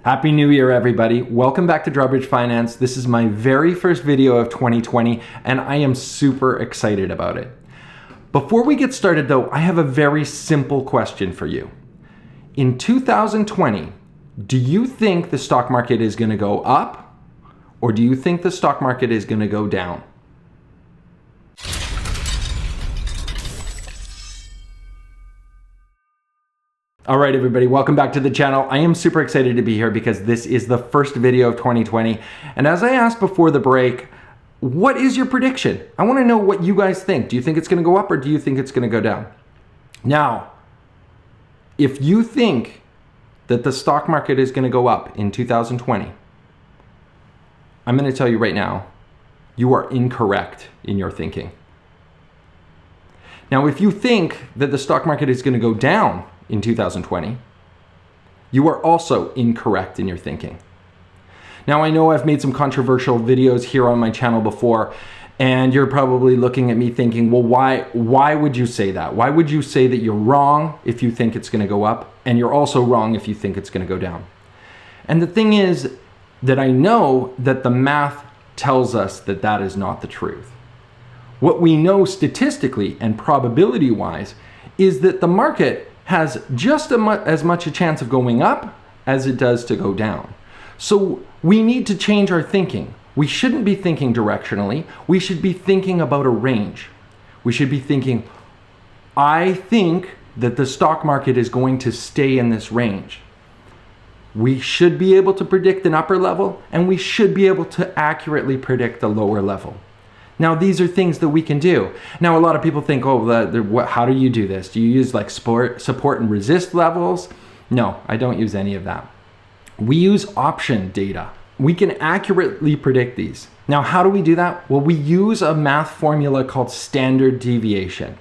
Happy New Year, everybody. Welcome back to Drawbridge Finance. This is my very first video of 2020, and I am super excited about it. Before we get started though, I have a very simple question for you. In 2020, do you think the stock market is going to go up, or do you think the stock market is going to go down? All right, everybody, welcome back to the channel. I am super excited to be here because this is the first video of 2020. And as I asked before the break, what is your prediction? I want to know what you guys think. Do you think it's going to go up or do you think it's going to go down? Now, if you think that the stock market is going to go up in 2020, I'm going to tell you right now, you are incorrect in your thinking. Now, if you think that the stock market is going to go down in 2020, you are also incorrect in your thinking. Now, I know I've made some controversial videos here on my channel before, and you're probably looking at me thinking, well, why would you say that? Why would you say that you're wrong if you think it's going to go up, and you're also wrong if you think it's going to go down? And the thing is that I know that the math tells us that that is not the truth. What we know statistically and probability-wise is that the market has just as much a chance of going up as it does to go down. So we need to change our thinking. We shouldn't be thinking directionally. We should be thinking about a range. We should be thinking, I think that the stock market is going to stay in this range. We should be able to predict an upper level, and we should be able to accurately predict the lower level. Now, these are things that we can do. Now, a lot of people think, oh, how do you do this? Do you use like support and resist levels? No, I don't use any of that. We use option data. We can accurately predict these. Now, how do we do that? Well, we use a math formula called standard deviation.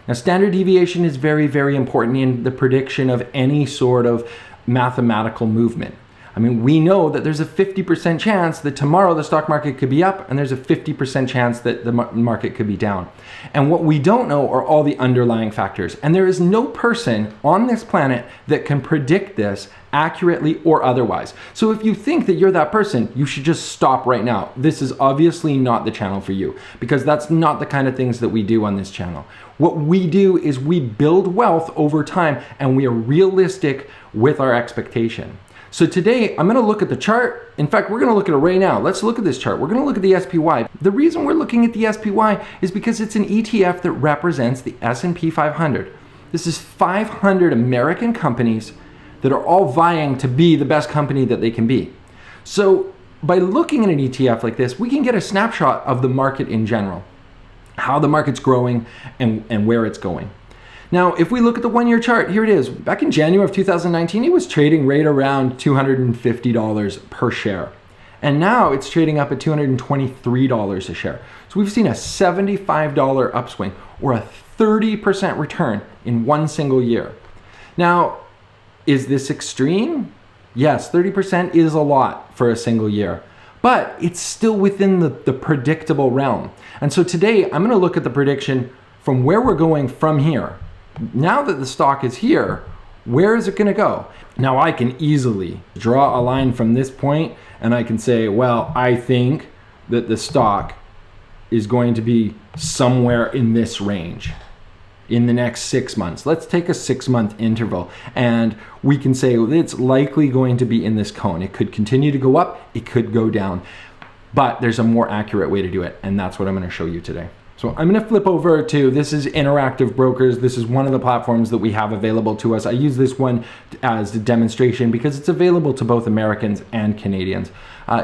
Now, standard deviation is very, very important in the prediction of any sort of mathematical movement. I mean, we know that there's a 50% chance that tomorrow the stock market could be up, and there's a 50% chance that the market could be down. And what we don't know are all the underlying factors. And there is no person on this planet that can predict this accurately or otherwise. So if you think that you're that person, you should just stop right now. This is obviously not the channel for you, because that's not the kind of things that we do on this channel. What we do is we build wealth over time, and we are realistic with our expectation. So today, I'm gonna look at the chart. In fact, we're gonna look at it right now. Let's look at this chart. We're gonna look at the SPY. The reason we're looking at the SPY is because it's an ETF that represents the S&P 500. This is 500 American companies that are all vying to be the best company that they can be. So by looking at an ETF like this, we can get a snapshot of the market in general, how the market's growing and where it's going. Now, if we look at the one-year chart, here it is. Back in January of 2019, it was trading right around $250 per share. And now it's trading up at $223 a share. So we've seen a $75 upswing, or a 30% return in one single year. Now, is this extreme? Yes, 30% is a lot for a single year, but it's still within the predictable realm. And so today, I'm gonna look at the prediction from where we're going from here. Now that the stock is here, where is it going to go? Now, I can easily draw a line from this point, and I can say, well, I think that the stock is going to be somewhere in this range in the next 6 months. Let's take a 6-month interval, and we can say it's likely going to be in this cone. It could continue to go up, it could go down, but there's a more accurate way to do it, and that's what I'm going to show you today. So I'm going to flip over to, this is Interactive Brokers. This is one of the platforms that we have available to us. I use this one as a demonstration because it's available to both Americans and Canadians.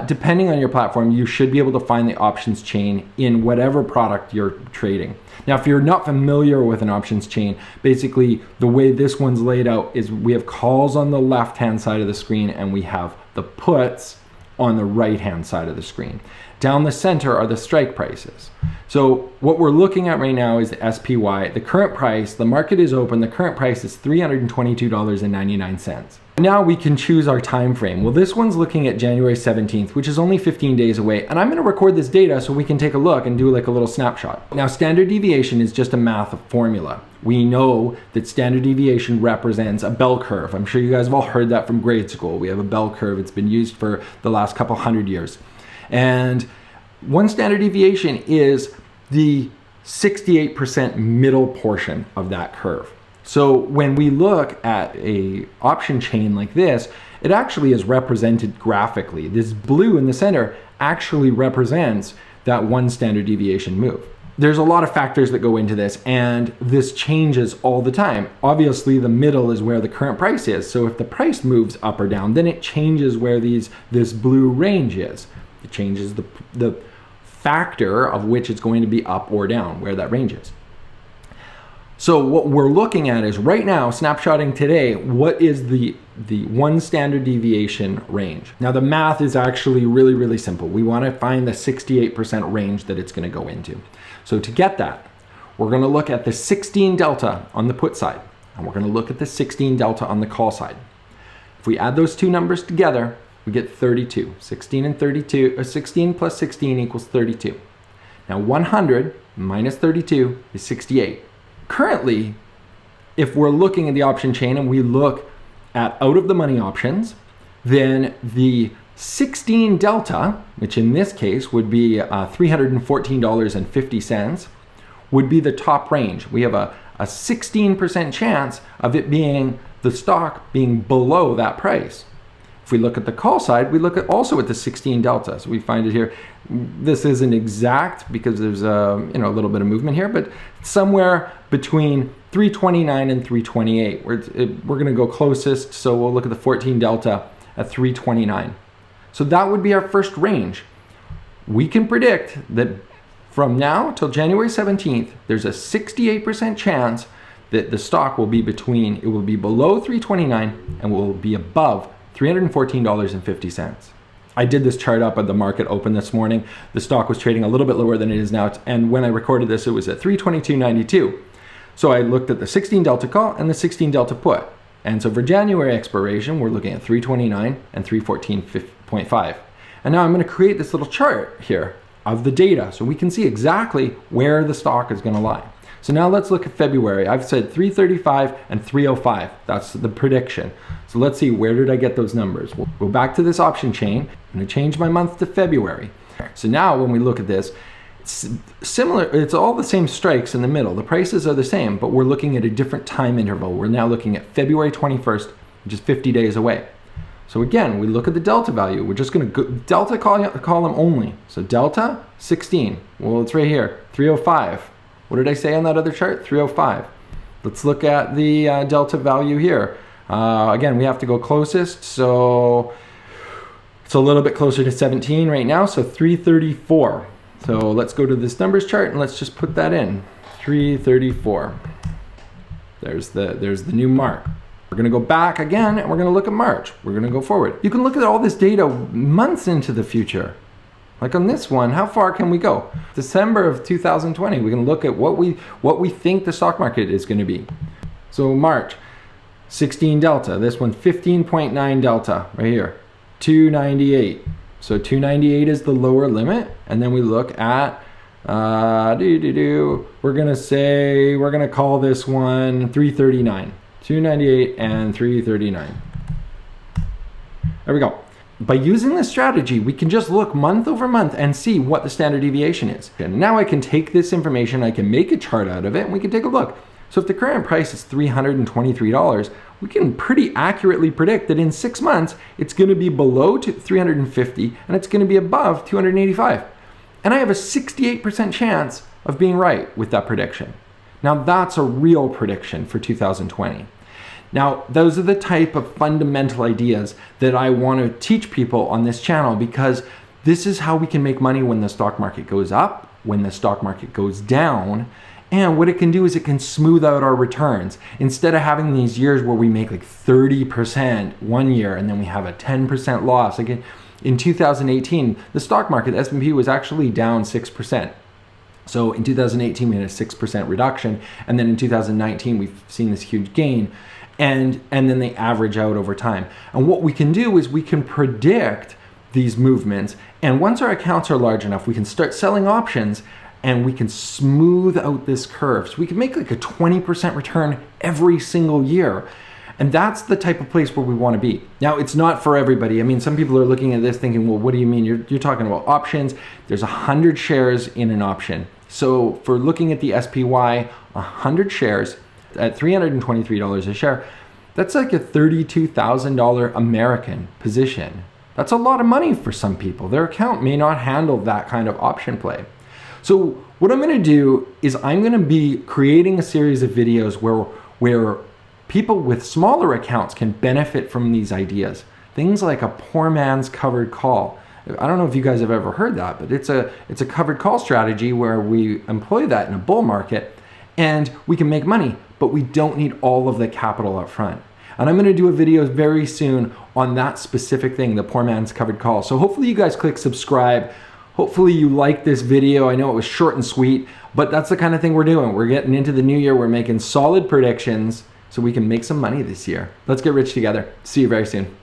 Depending on your platform, you should be able to find the options chain in whatever product you're trading. Now, if you're not familiar with an options chain, basically the way this one's laid out is we have calls on the left-hand side of the screen and we have the puts on the right-hand side of the screen. Down the center are the strike prices. So what we're looking at right now is the SPY. The current price, the market is open, the current price is $322.99. Now we can choose our time frame. Well, this one's looking at January 17th, which is only 15 days away. And I'm going to record this data so we can take a look and do like a little snapshot. Now, standard deviation is just a math formula. We know that standard deviation represents a bell curve. I'm sure you guys have all heard that from grade school. We have a bell curve. It's been used for the last couple hundred years. And one standard deviation is the 68% middle portion of that curve. So when we look at a option chain like this, it actually is represented graphically. This blue in the center actually represents that one standard deviation move. There's a lot of factors that go into this, and this changes all the time. Obviously, the middle is where the current price is. So if the price moves up or down, then it changes where this blue range is. It changes the factor of which it's going to be up or down, where that range is. So what we're looking at is right now, snapshotting today, what is the one standard deviation range? Now the math is actually really, really simple. We want to find the 68% range that it's going to go into. So to get that, we're going to look at the 16 delta on the put side, and we're going to look at the 16 delta on the call side. If we add those two numbers together, we get 32. 16 and 32, or 16 plus 16 equals 32. Now 100 minus 32 is 68. Currently, if we're looking at the option chain and we look at out of the money options, then the 16 delta, which in this case would be $314.50, would be the top range. We have a 16% chance of it being the stock being below that price. If we look at the call side, we look at also at the 16 delta. So we find it here. This isn't exact because there's a little bit of movement here, but somewhere between 329 and 328. We're going to go closest, so we'll look at the 14 delta at 329. So that would be our first range. We can predict that from now till January 17th, there's a 68% chance that the stock will be it will be below 329 and will be above $314.50. I did this chart up at the market open this morning. The stock was trading a little bit lower than it is now, and when I recorded this, it was at 322.92. So I looked at the 16 delta call and the 16 delta put. And so for January expiration, we're looking at 329 and 314.5. And now I'm going to create this little chart here of the data so we can see exactly where the stock is going to lie. So now let's look at February. I've said 335 and 305. That's the prediction. So let's see, where did I get those numbers? We'll go back to this option chain. I'm going to change my month to February. So now when we look at this, it's similar. It's all the same strikes in the middle. The prices are the same, but we're looking at a different time interval. We're now looking at February 21st, which is 50 days away. So again, we look at the delta value. We're just going to go delta column only. So delta 16. Well, it's right here, 305. What did I say on that other chart? 305. Let's look at the delta value here. Again, we have to go closest, so it's a little bit closer to 17 right now, so 334. So let's go to this numbers chart and let's just put that in. 334. There's the new mark. We're going to go back again and we're going to look at March. We're going to go forward. You can look at all this data months into the future. Like on this one, how far can we go? December of 2020, we can look at what we think the stock market is going to be. So March, 16 delta. This one, 15.9 delta right here, 298. So 298 is the lower limit. And then we look at, we're going to call this one 339. 298 and 339. There we go. By using this strategy, we can just look month over month and see what the standard deviation is. And now I can take this information, I can make a chart out of it, and we can take a look. So if the current price is $323, we can pretty accurately predict that in 6 months, it's going to be below 350 and it's going to be above 285. And I have a 68% chance of being right with that prediction. Now that's a real prediction for 2020. Now, those are the type of fundamental ideas that I want to teach people on this channel, because this is how we can make money when the stock market goes up, when the stock market goes down, and what it can do is it can smooth out our returns. Instead of having these years where we make like 30% one year and then we have a 10% loss. Like in 2018, the stock market, the S&P, was actually down 6%. So in 2018, we had a 6% reduction, and then in 2019, we've seen this huge gain. and then they average out over time. And what we can do is we can predict these movements, and once our accounts are large enough, we can start selling options and we can smooth out this curve. So we can make like a 20% return every single year. And that's the type of place where we want to be. Now, it's not for everybody. I mean, some people are looking at this thinking, well, what do you mean? You're talking about options. There's 100 shares in an option. So for looking at the SPY, 100 shares at $323 a share, that's like a $32,000 American position. That's a lot of money for some people. Their account may not handle that kind of option play. So what I'm going to do is I'm going to be creating a series of videos where people with smaller accounts can benefit from these ideas. Things like a poor man's covered call. I don't know if you guys have ever heard that, but it's a covered call strategy where we employ that in a bull market and we can make money, but we don't need all of the capital up front. And I'm going to do a video very soon on that specific thing, the poor man's covered call. So hopefully you guys click subscribe. Hopefully you like this video. I know it was short and sweet, but that's the kind of thing we're doing. We're getting into the new year. We're making solid predictions so we can make some money this year. Let's get rich together. See you very soon.